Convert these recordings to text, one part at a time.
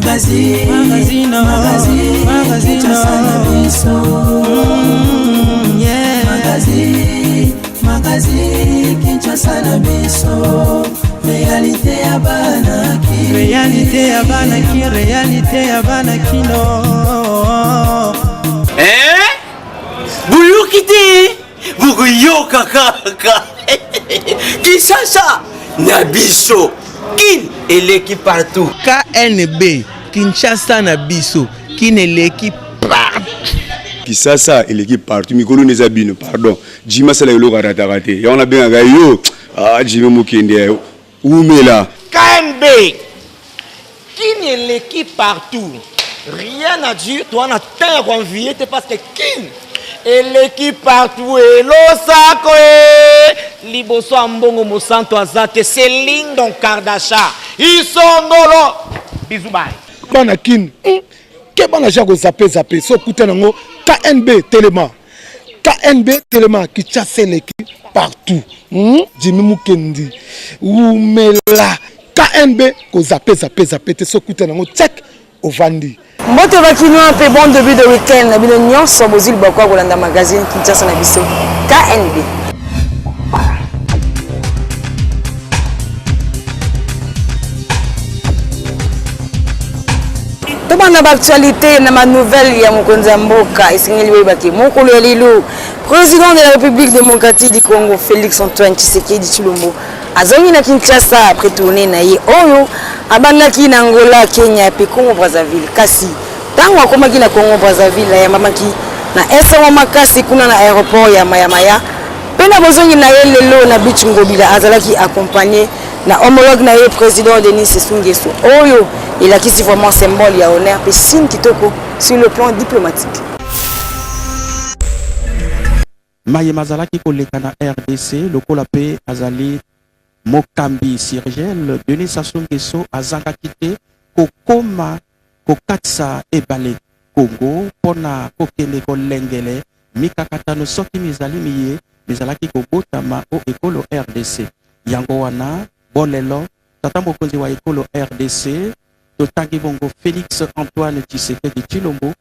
Magazino Magazine Kinshasa na biso réalité ya banaki réalité ya banakino Buyukiti Buguyoka kaka Kinshasa na biso Kin eleki partout KNB Kinshasa na biso Kin eleki partout Kinshasa eleki partout mikolo nezabino pardon Jima sala yolo raté ya on a bien yo Jima mukende umela KNB Kin eleki partout rien à dire toi on a terre envier parce que Kin eleki partout et losako liboso ambongo mosanto azate Céline Don Kardasha isongolo bizubai bana Kin ke bana jako zape so kutana ngo KNB Telema qui chasse l'équipe partout Jimmy Mukendi umela KNB ko zape te so kutana ngo check ovandi Mbote vakino un peu bon début de week-end na bino nyonso bozili bakwa kolanda magazine Kinshasa na biso KNB. Tobana l'actualité na ma nouvelle ya mokonza mboka isingeli webaki mokolo ya lilu président de la République démocratique du Congo Félix Antoine Tshisekedi Tshilombo azongi na Kinshasa après tourner na ye oyo abandaki na Angola, Kenya pe Congo Brazzaville kasi tango akomaki na Congo Brazzaville ya mamaki na esango makasi kuna na aéroport ya Mayamaya pena bozongi na ye lelo na Beach Ngobila azalaki accompagné na homologue na ye président Denis Sassou Nguesso oyo il a quitté vraiment symbole ya honneur pe signe kitoko sur le plan diplomatique. Maye mazalaki koleka na RDC lokola pe azali Mokambi Sirgel Denis Sassou Nguesso azanga kite kokoma kokatsa ebale Congo pona kokende kolengele mikakatano soki mizali miye mizalaki kobotama o ekolo RDC yango wana bolelo tata mokonzi wa ekolo RDC totangi bongo Félix Antoine Tshisekedi Tshilombo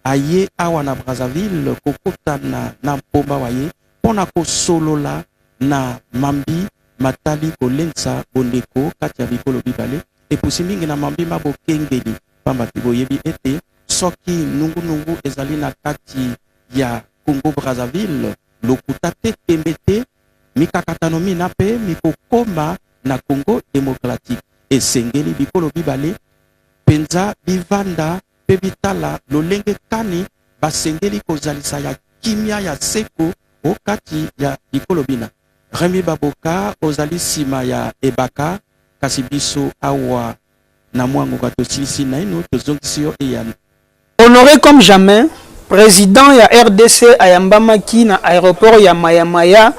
aye awa na Brazzaville kokotana na mpomba waye pona kosolola na mambi matali kolensa bondeko kati ya bikolo bibale epusi mingi na mambi mabokengeli pamba tiboyebi ete soki nungu ezali na kati ya Congo Brazzaville lokuta te tembete mikakatano mina pe mikokoma na Congo démocratique esengeli bikolo bibale penza bivanda pe bitala lolenge kani basengeli kozalisa ya kimia ya seko okati ya bikolo bina Remi Baboka ozali sima ya ebaka kasi biso awa na mwango katosilisi na ino tozongisio eyano honoré comme jamais président ya RDC ayambamaki na aéroport ya Mayamaya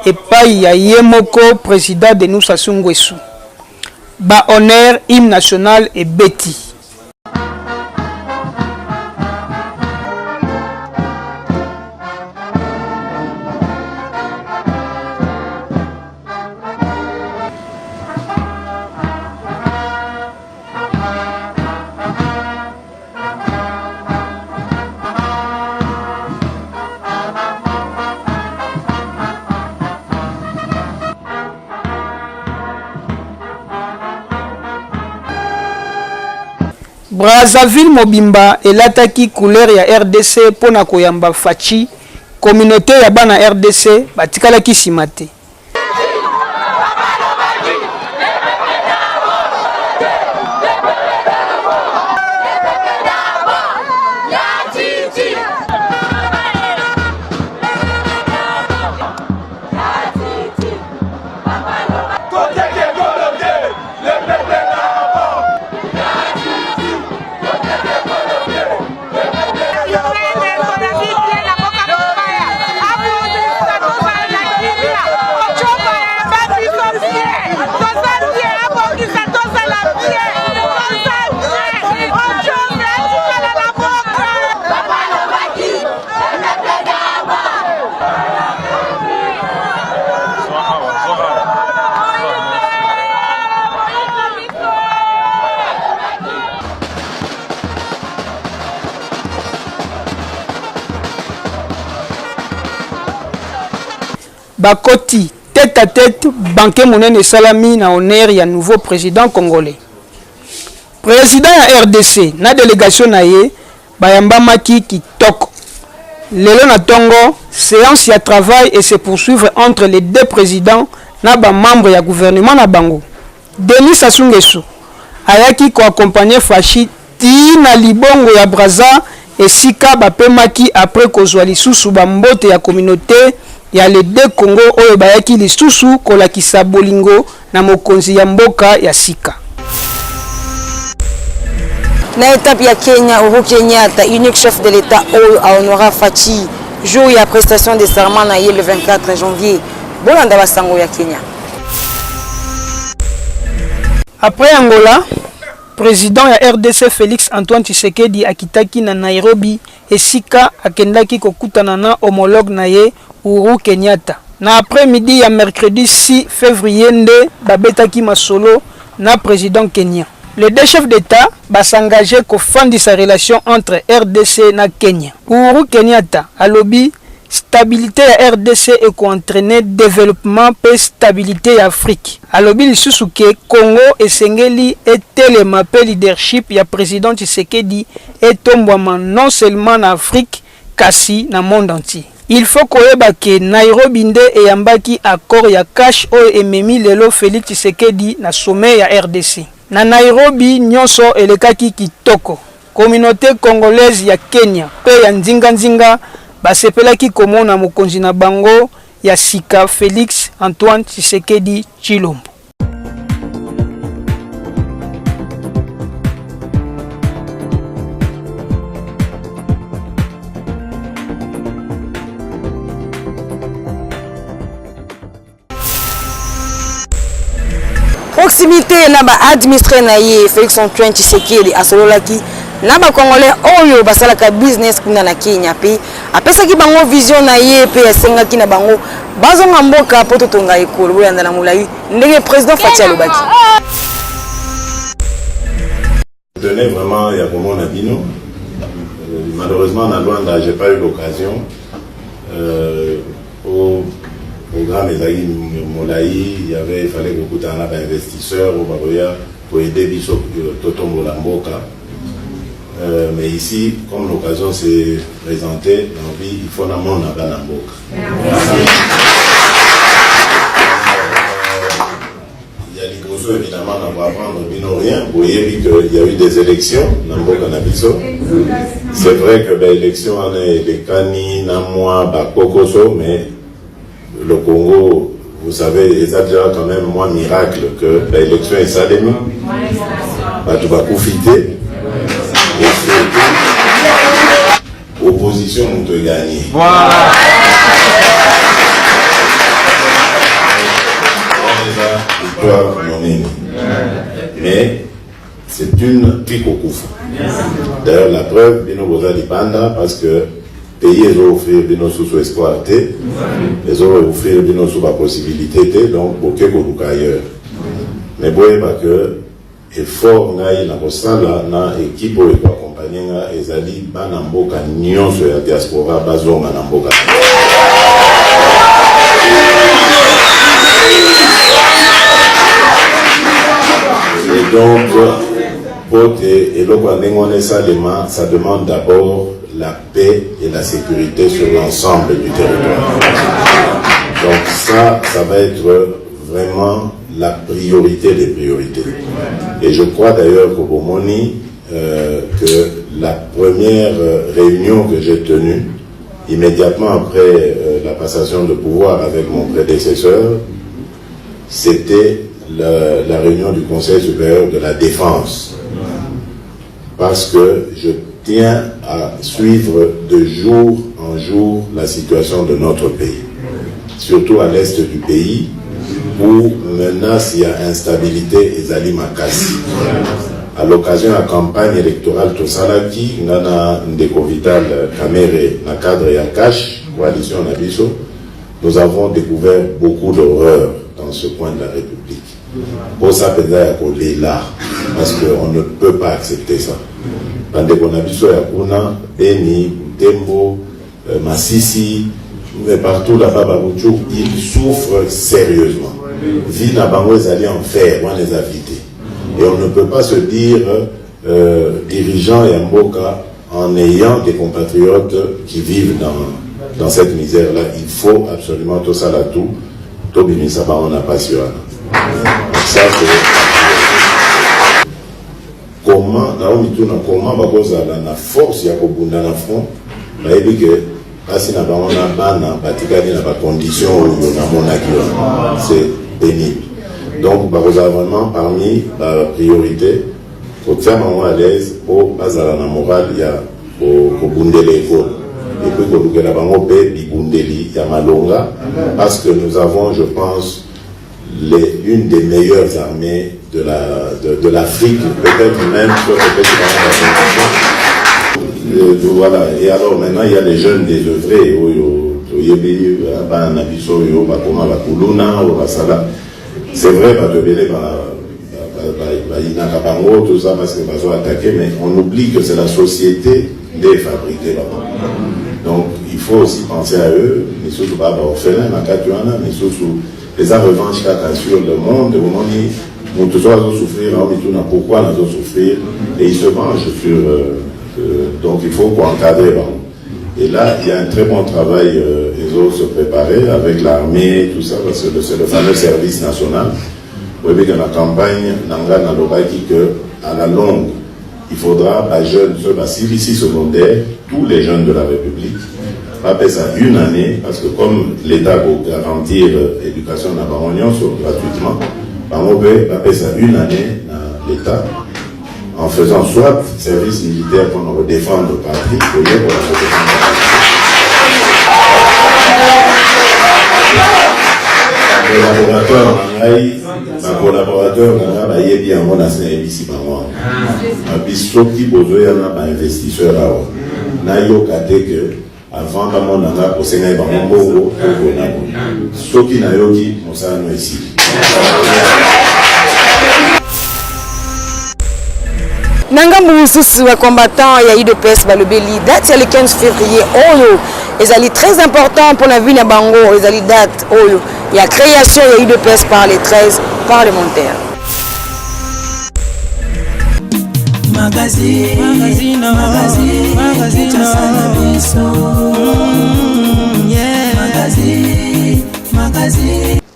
epai ya ye moko président Denis Sassou Nguesso. Ba honneur hymne national et beti. Brazzaville Mobimba elataki couleur ya RDC pona koyamba fachi communauté ya bana RDC batikalaki simate. Bakoti tête à tête banque monene salami na honneur ya nouveau président congolais. Président ya RDC na délégation na ye bayambamaki kitoko. Lelo na tongo séance ya travail et se poursuivre entre les deux présidents na ba membre ya gouvernement na bango. Denis Sassou Nguesso ayaki ko accompagner Fachi ti na libongo ya Brazza et sika bapemaki après kozwa lisusu ba mbote ya communauté ya les deux Congo oyo bayaki lisusu kolakisa bolingo na mokonzi ya mboka ya sika. Na étape ya Kenya, Uhuru Kenyatta, unique chef de l'État oyo honora Fachi jour ya prestation de serment na ye le 24 janvier. Bolanda basango ya Kenya. Après Angola, président ya RDC Félix Antoine Tshisekedi akitaki na Nairobi esika akendaki kokutana na homologue na ye Uhuru Kenyatta. Na après-midi ya mercredi 6 février nde babetaki masolo na président Kenya. Les deux chefs d'État basengagé kofandisa relation entre RDC na Kenya. Uhuru Kenyatta alobi stabilité ya RDC et entraîner développement et stabilité ya Afrique. Alobi lisusu ke Congo esengeli etelema pe leadership ya président Tshisekedi etombwama non seulement na Afrique kasi na monde entier. Il faut koyeba ke Nairobi nde eyambaki accord ya cash oyo ememi lelo Félix Tshisekedi na sommet ya RDC. Na Nairobi nyonso elekaki kitoko. Communauté congolaise ya Kenya pe ya nzinga basepelaki komona mokonzi na bango ya sika Félix Antoine Tshisekedi Tshilombo. Proximité na ba administré na ye Félix Antoine Tshisekedi asololaki na ba congolais oyo basalaka business kuna na Kenya pe apesaki bango vision na ye pe asengaki na bango bazonga mboka poto tonga ekolo boyanda na mulai ndenge président Fachi alobaki. Tenais vraiment ya komona bino. Malheureusement na Luanda j'ai pas eu l'occasion au programme ezali molai, il fallait beaucoup d'investisseurs au Baroya pour aider biso totombola mboka. Mais ici, comme l'occasion s'est présentée, il faut la monde à Banamboka. Il y a des gros évidemment, on va apprendre rien. Vous voyez qu'il y a eu des élections, Namboka Nabiso. C'est vrai que l'élection en est des Kani, Namwa, Bakokoso, mais le Congo, vous savez, il y a déjà quand même moins miracle que l'élection est salémie. Tu vas profiter. Opposition, on te gagne. Voilà. souffrir au coup. D'ailleurs, la preuve, bino boza dipanda parce que pays ils ont offert bino sous espoir, ils ont offert bino sous la possibilité, donc aucun go ailleurs. Mais bon, parce que effort ngai na kosala na équipe oyo accompagner nga ezali bana mboka nyonso ya diaspora bazonga na mboka. Et donc, ça demande d'abord la paix et la sécurité sur l'ensemble du territoire. Donc ça va être vraiment la priorité des priorités. Et je crois d'ailleurs qu'au Bomoni, que la première réunion que j'ai tenue, immédiatement après la passation de pouvoir avec mon prédécesseur, c'était la réunion du Conseil supérieur de la défense. Parce que je tiens à suivre de jour en jour la situation de notre pays. Surtout à l'est du pays, où menace, il y a instabilité et Zali Makasi. À l'occasion de la campagne électorale Tosalaki, Nana Ndeko Vital Kamere, na cadre Yakash, coalition Nabiso, nous avons découvert beaucoup d'horreurs dans ce coin de la République. Pour ça, peut-être là, parce qu'on ne peut pas accepter ça. Ndeko Nabiso Yakuna, Beni, Tembo, Massisi, mais partout là-bas, Barouchou, ils souffrent sérieusement. Vie n'a pas allé en fer, on les a vidés. Et on ne peut pas se dire dirigeant et Mboka en ayant des compatriotes qui vivent dans cette misère-là. Il faut absolument tout ça là tout. Tobi Misaba, on n'a pas su. Ça, c'est. Comment, comment, la force, il y a beaucoup de front, mais il que si na bana bana batikali na ba conditions où na monaki c'est pénible. Donc vraiment parmi la priorité faut faire maman à l'aise au bazala na morale il y a au bundele école et puis ko lukela bango pe bibundeli ya malonga parce que nous avons je pense une des meilleures armées de l'Afrique, peut-être même voilà. Et alors maintenant il y a les jeunes désœuvrés c'est vrai tout ça parce que va attaquer, mais on oublie que c'est la société des fabriqués là-bas. Donc il faut aussi penser à eux, mais surtout pas orphelins, mais surtout les revanches sur le monde, au moment où tout ça va souffrir, pourquoi nous souffrir, et ils se vengent sur. Donc il faut encadrer. Et là, il y a un très bon travail, ils ont se préparer avec l'armée, tout ça, parce que c'est le fameux service national. Vous voyez que la campagne, à la longue, il faudra, jeunes, ceux ici secondaires, tous les jeunes de la République, pas payer ça une année, parce que comme l'État va garantir l'éducation dans la réunion gratuitement, va payer ça une année dans l'État, en faisant soit service militaire pour nous défendre le patrie, ou bien pour la protection de ma collaborateur, il a un investisseur avant que ici. Nangambu mususu wa combattant ya UDPS balobeli date ya le 15 février oyo ezali très important pour la vie na bango ezali date oyo ya création ya UDPS par les 13 parlementaires.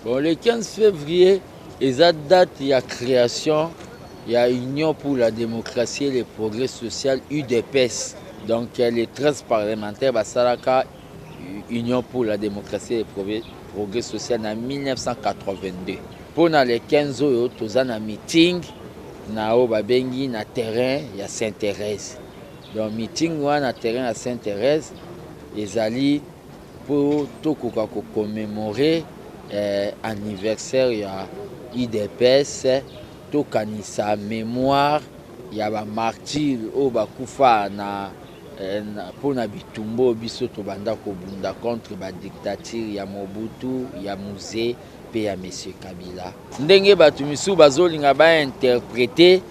Bon, le 15 février, eza date ya création. Il y a Union pour la démocratie et le progrès social, UDPS. Donc il y a les 13 parlementaires, Basaraka, Union pour la démocratie et le progrès social en 1982. Pour les 15 ans, nous avons un meeting na terrain à Sainte-Thérèse. Donc meeting na terrain à Sainte-Thérèse, ils allaient pour commémorer l'anniversaire de l'UDPS. Kanisa mémoire ya ba martyr o bakufa na pona bitumbo biso to banda ko bunda contre ba dictature ya Mobutu ya Muze pe ya Monsieur Kabila. Ndenge batu misu bazolinga ba interpréter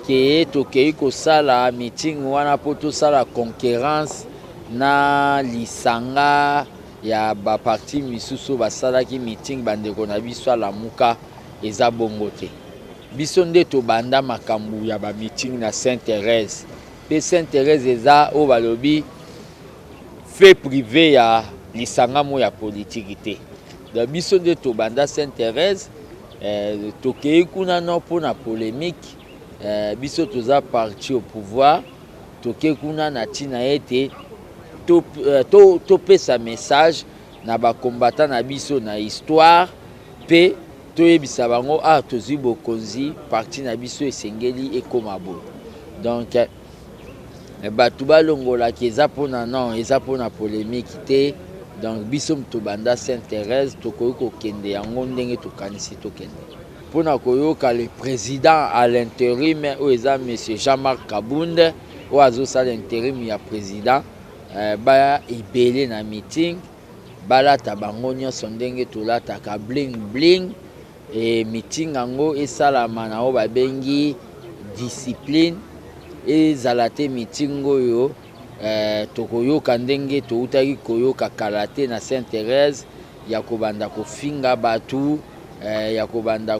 que tokei ko sala meeting wana poto sala concurrence na lisanga ya ba parti misusu basala ki meeting bandeko na biso la muka eza bongo te. Biso nde to banda makambu ya ba meeting na Sainte-Thérèse. Pe Sainte-Thérèse eza o balobi fait privé ya lisanga mo ya politique te. Da biso nde to banda Sainte-Thérèse tokei kuna no pona polémique biso toza parti au pouvoir tokei kuna na tina ete to pesa message na ba combattant na biso na histoire pe to yebisa bango tozi bokonzi parti na biso esengeli ekoma bo. Donc batu balongola ki eza pona non eza pona polémique te. Donc biso to banda Sainte-Thérèse tokoki kokende yango ndenge tokanisi tokende pona koyoka le président à l'intérim o eza monsieur Jean-Marc Kabunda o azosa l'intérim ya président ba ebele na meeting balata bango nyonso ndenge tolataka bling bling et meeting yango esalama na o babengi discipline ezala te meeting oyo tokoyoka ndenge toutaki koyoka kala te na Sainte-Thérèse ya kobanda kofinga batu ya kobanda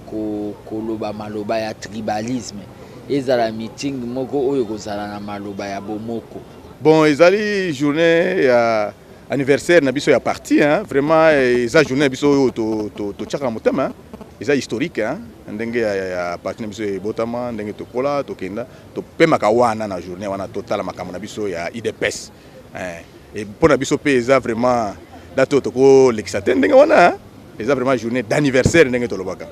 koloba maloba ya tribalisme ezala meeting moko oyo kozala na maloba ya bomoko. Bon, ezali journée ya anniversaire na biso ya parti hein, vraiment eza journée na biso to tchaka motema eza historique hein, ndenge ya parti na biso ebotama ndenge tokola tokenda to pemaka wana na journée wana totala makambo na biso ya IDPS et pour na biso pe eza vraiment dato toko l'exater ndenge wana eza vraiment journée d'anniversaire ndenge tolobaka.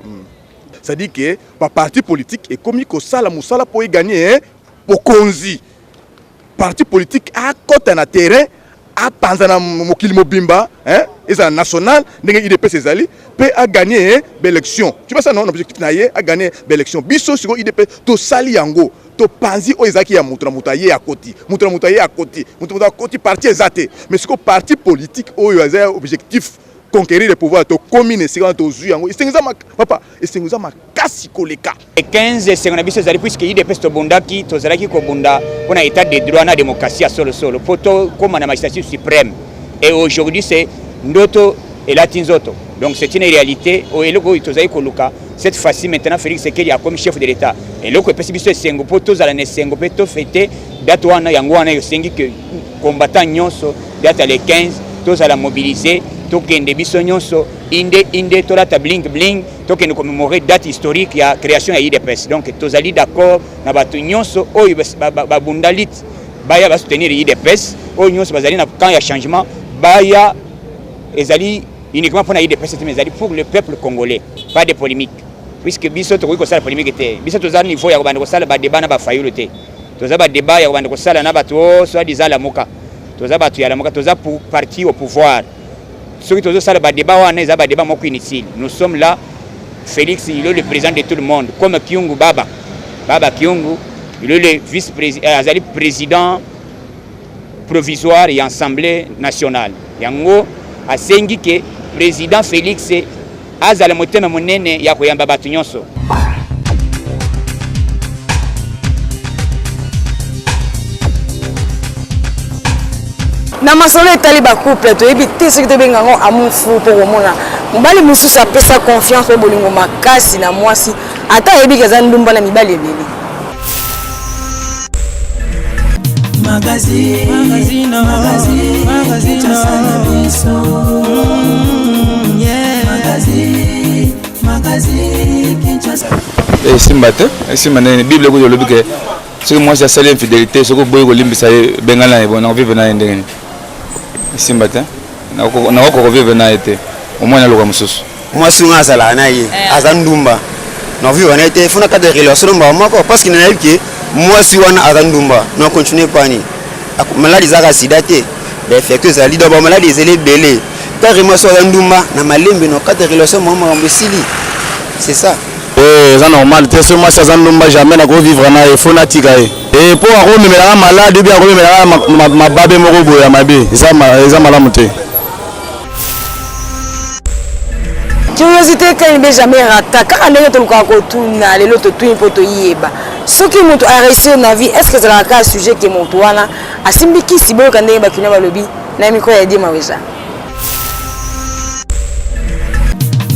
Ça dit que par parti politique et comme ko sala musala pour y gagner bokonzi parti politique a côté na terrain a panzana mokili mobimba hein eza national ndenge IDPS ezali pe a gagner l'élection. Tu vois ça non objectif na ye a gagner l'élection biso siko IDPS to sali yango to panzi o ezaki ya mutra mutaye ya koti mutra mutaye ya koti mutra mutaye koti parti ezate mais siko parti politique o yo eza objectif conquérir le pouvoir to commune c'est quand to zu yango isengiza papa isengiza makasi koleka 15 secondes biso zali puisque IDPS to bondaki to zalaki ko bonda pona état de droit na démocratie à solo solo poto comme na magistrature suprême et aujourd'hui c'est ndoto et latinzoto donc c'est une réalité au eloko to zali koluka cette fois-ci maintenant Félix Tshisekedi a comme chef de l'état et loko pesi biso sengo poto zala ne sengo peto fêter date wana yango wana yo sengi que combattant nyonso date les 15 to zala mobiliser tokende biso nyonso inde tolata bling bling tokende commémorer date historique ya création ya IDPS donc tozali d'accord na bato nyonso oyo babundalit baya ba soutenir IDPS oyo nyonso bazali na camp ya changement baya ezali uniquement pour na IDPS mais ezali pour le peuple congolais pas de polémique puisque biso tokoki kosala polémique te biso tozali niveau ya kobanda kosala ba débat na ba fayulu te tozali ba débat ya kobanda kosala na bato soit disant la moka tozali bato ya la moka tozali pour parti au pouvoir. Ceux qui ont ça, nous sommes là. Félix, il est le président de tout le monde. Comme Kyungu Baba Kyungu, il est le vice-président provisoire et assemblée nationale. Yango a sengi que président Félix azala motema monene ya koyamba batu nyonso. Na masolo etali ba couple to yebi te soki to benga ngo amour fou pour komona mbali mususu apesa confiance po bolingo makasi na mwasi ata yebi kaza ndumba na mibali ebele magazine Kinshasa simba te simba na Bible ko lobi ke soki mwasi asali infidélité soko boye kolimbisa bengana e bona vivre na ndenge simba te na ko vivre na ete au moins na loka mususu mwasi nga sala na ye azandumba na vivre na ete funa ka de relation mba moko parce que na yiki mwasi wana azandumba na continuer pani maladi zaka sida te des effects za lido ba maladi zele belé carrément so azandumba na malembe no ka de relation mama mbesili c'est ça C'est normal, c'est seulement ça ne jamais vivre il faut natika et pour avoir malade bien ma babe morobo ya mabe ça malamu te. Curiosité quand il jamais rata quand on est tout le tuna les autres tout impoto yeba ce qui monte à réussir na vie est-ce que c'est un sujet qui monte wana asimbiki sibo quand on ba kina balobi na miko ya di maweja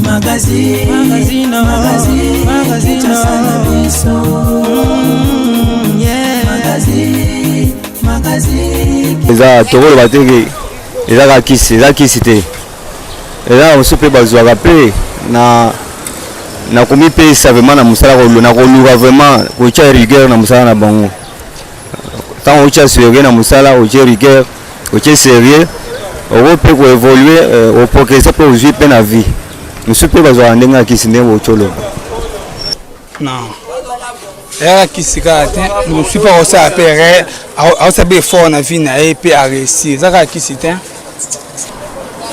magazine eza tokolo bateke eza kisi te eza mosu mpe bazwaka mpe na komipesa vraiment na mosala na koluka vraiment kotia rigueur na mosala na bango ntango otia sérieux na mosala otie rigueur otie sérieux oko mpe koévolue oprogresse mpe ozwi mpe na vie mosu mpe bazwaka ndenge ya kisi ndenge botyoloba non eyaka kisi kaka te mosu mpe akosala mpe akosala mpe effort na vie na ye mpe aréussir eza kaka kisi te.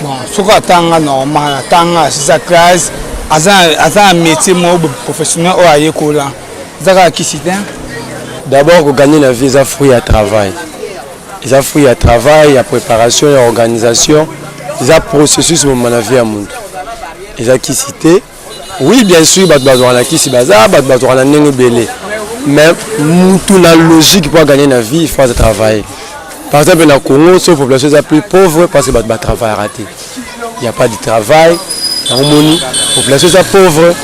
Bon, soki atanga normal, atanga sa classe, un métier professionnel ou ayekola. Zaka kisite. D'abord, gagner la vie, ça fruit à travail. Il y a fruit à travail, il y a préparation, il y a organisation, il y a processus de la vie à monde. Il y a kisite. Oui, bien sûr, il y a la kisi baza, il y a la nengue belé. Mais toute la logique pour gagner la vie, il faut travailler. Par exemple, dans le Congo, la population est plus pauvre parce que le travail est raté. Il n'y a pas de travail. La population est pauvre.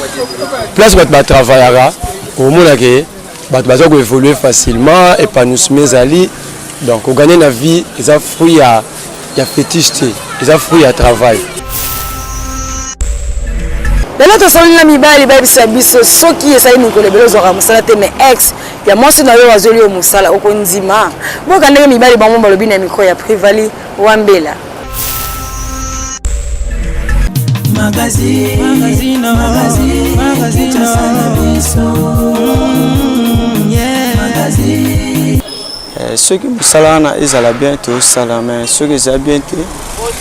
Place où le travail est raté, on peut évoluer facilement, épanouissement. Donc, on gagne la vie, il y a fruit à féticité, il y a fruit à travail. Lelo tosalina mibali babisa biso soki esali mikolo ebele ozwaka mosala te mais ex ya mwasi na yo azoli yo mosala okondima boka ndenge mibali bango balobi na mikro ya Privali Wambela magazine ceux qui mosala wana ezala bien tosala mais ceux qui eza bien te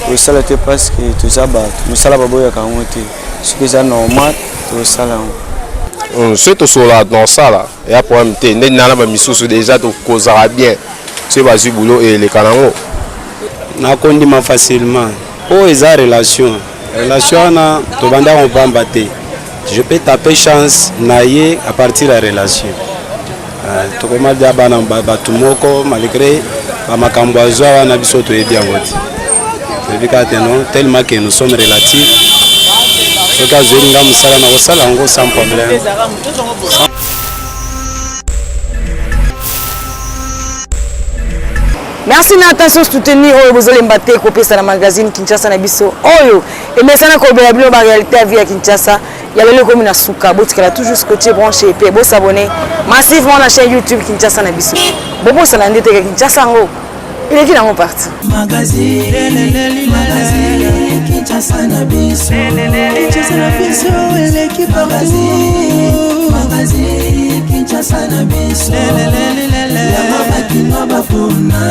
tosala te parce que toza bato mosala baboyaka yango te soki eza normal tosala yango soki tosola nosala eya problème te ndenge nana bamisusu deja tokozala bien soki bazwi bulo eleka nango nakondima facilement oyo eza relation wana tobanda kobamba te je peux taper chance na ye à partir ya relation tokoma dia bana bato moko malgré bamakambo azwa wana biso toyebi yango te toyebi kaka te non tellement que nous sommes relatifs soki azweli nga mosala na kosala yango sans problème. Merci na attention soutenir oyo bozolemba te kopesa na magazine Kinshasa na biso oyo emesana ko bela bilo ba réalité à vie à Kinshasa ya lelo komi na suka botikala toujours scotché branché et bo s'abonner massivement na chaîne YouTube Kinshasa na biso bobo sala ndete ka Kinshasa ngo il est qui dans mon parti magazine Kinshasa na biso l'équipe magazine Kinshasa na biso la mabaki no bafuna